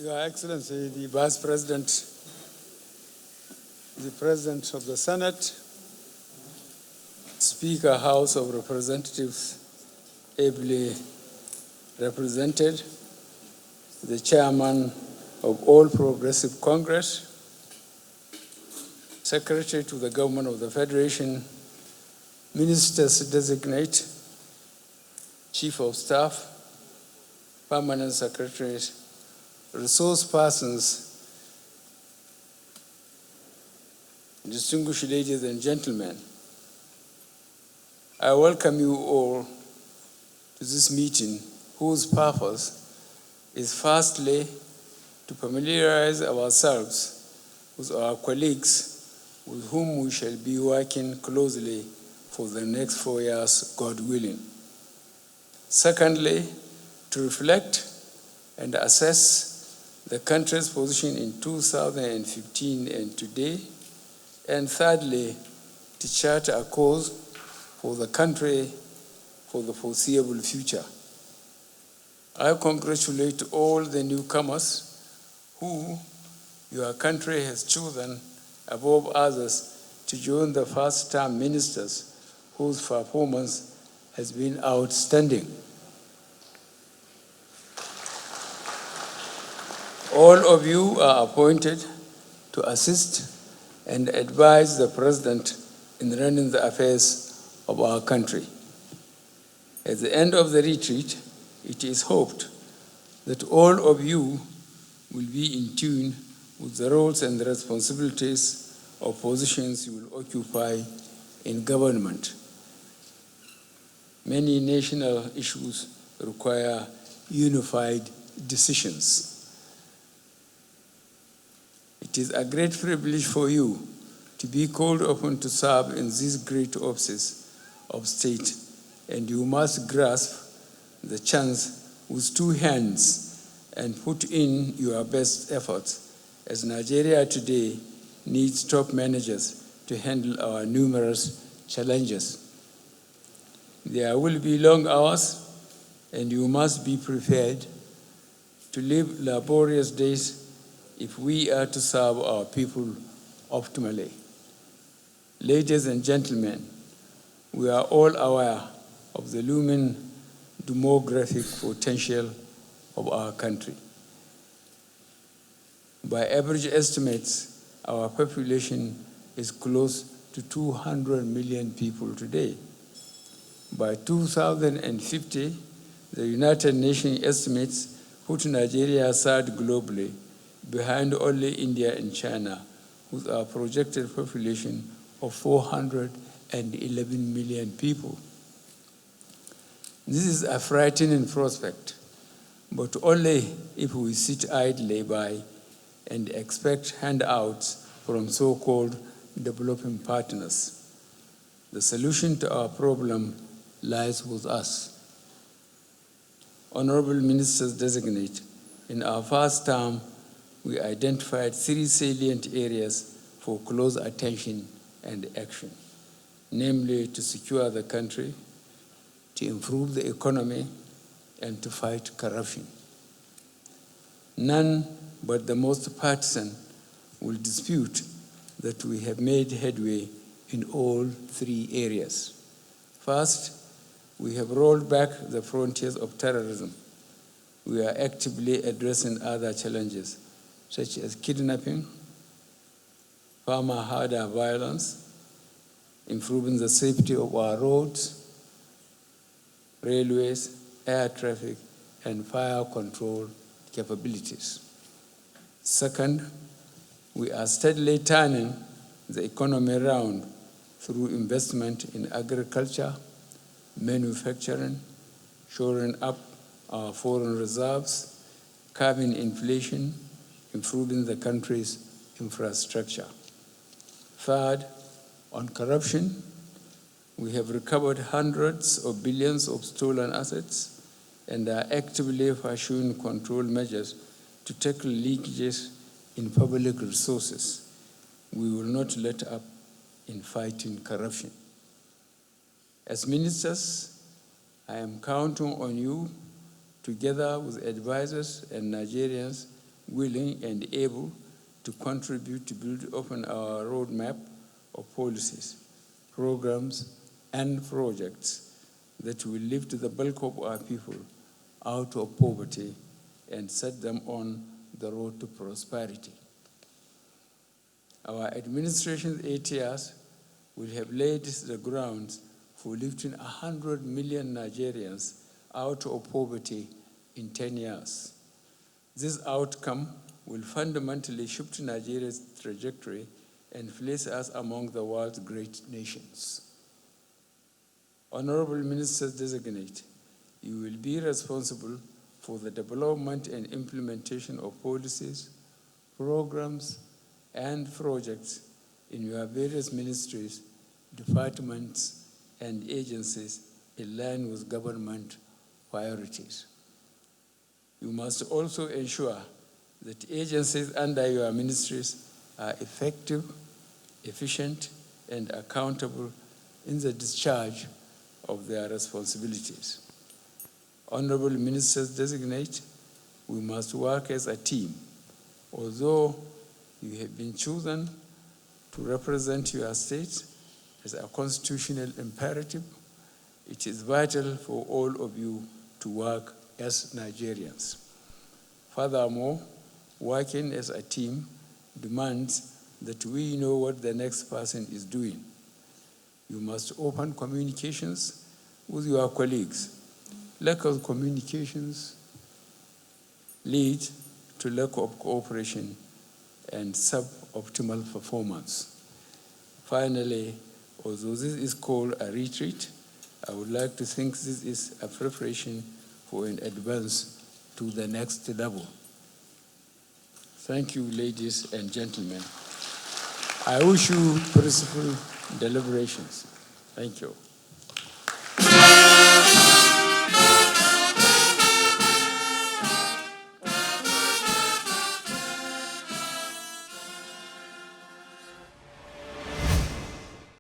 Your Excellency, the Vice President, the President of the Senate, Speaker, House of Representatives, ably represented, the Chairman of All Progressive Congress, Secretary to the Government of the Federation, Ministers-Designate, Chief of Staff, Permanent Secretaries, resource persons, distinguished ladies and gentlemen, I welcome you all to this meeting, whose purpose is firstly to familiarize ourselves with our colleagues with whom we shall be working closely for the next 4 years, God willing. Secondly, to reflect and assess the country's position in 2015 and today. And thirdly, to chart a course for the country for the foreseeable future. I congratulate all the newcomers who your country has chosen above others to join the first-term ministers whose performance has been outstanding. All of you are appointed to assist and advise the President in running the affairs of our country. At the end of the retreat, it is hoped that all of you will be in tune with the roles and the responsibilities of positions you will occupy in government. Many national issues require unified decisions. It is a great privilege for you to be called upon to serve in these great offices of state, and you must grasp the chance with two hands and put in your best efforts, as Nigeria today needs top managers to handle our numerous challenges. There will be long hours, and you must be prepared to live laborious days if we are to serve our people optimally. Ladies and gentlemen, we are all aware of the looming demographic potential of our country. By average estimates, our population is close to 200 million people today. By 2050, the United Nations estimates put Nigeria third globally, behind only India and China, with a projected population of 411 million people. This is a frightening prospect, but only if we sit idly by and expect handouts from so-called developing partners. The solution to our problem lies with us. Honorable Ministers-Designate, in our first term, we identified 3 salient areas for close attention and action, namely to secure the country, to improve the economy, and to fight corruption. None but the most partisan will dispute that we have made headway in all 3 areas. First, we have rolled back the frontiers of terrorism. We are actively addressing other challenges, such as kidnapping, farmer-herder violence, improving the safety of our roads, railways, air traffic, and fire control capabilities. Second, we are steadily turning the economy around through investment in agriculture, manufacturing, shoring up our foreign reserves, curbing inflation, improving the country's infrastructure. Third, on corruption, we have recovered hundreds of billions of stolen assets and are actively pursuing control measures to tackle leakages in public resources. We will not let up in fighting corruption. As ministers, I am counting on you, together with advisors and Nigerians, willing, and able to contribute to build upon our roadmap of policies, programs, and projects that will lift the bulk of our people out of poverty and set them on the road to prosperity. Our administration's 8 years will have laid the grounds for lifting 100 million Nigerians out of poverty in 10 years. This outcome will fundamentally shift Nigeria's trajectory and place us among the world's great nations. Honorable Ministers-Designate, you will be responsible for the development and implementation of policies, programs, and projects in your various ministries, departments, and agencies in line with government priorities. You must also ensure that agencies under your ministries are effective, efficient, and accountable in the discharge of their responsibilities. Honorable Ministers-Designate, we must work as a team. Although you have been chosen to represent your state as a constitutional imperative, it is vital for all of you to work as Nigerians. Furthermore, working as a team demands that we know what the next person is doing. You must open communications with your colleagues. Lack of communications leads to lack of cooperation and suboptimal performance. Finally, although this is called a retreat, I would like to think this is a preparation for an advance to the next level. Thank you, ladies and gentlemen. I wish you peaceful deliberations. Thank you.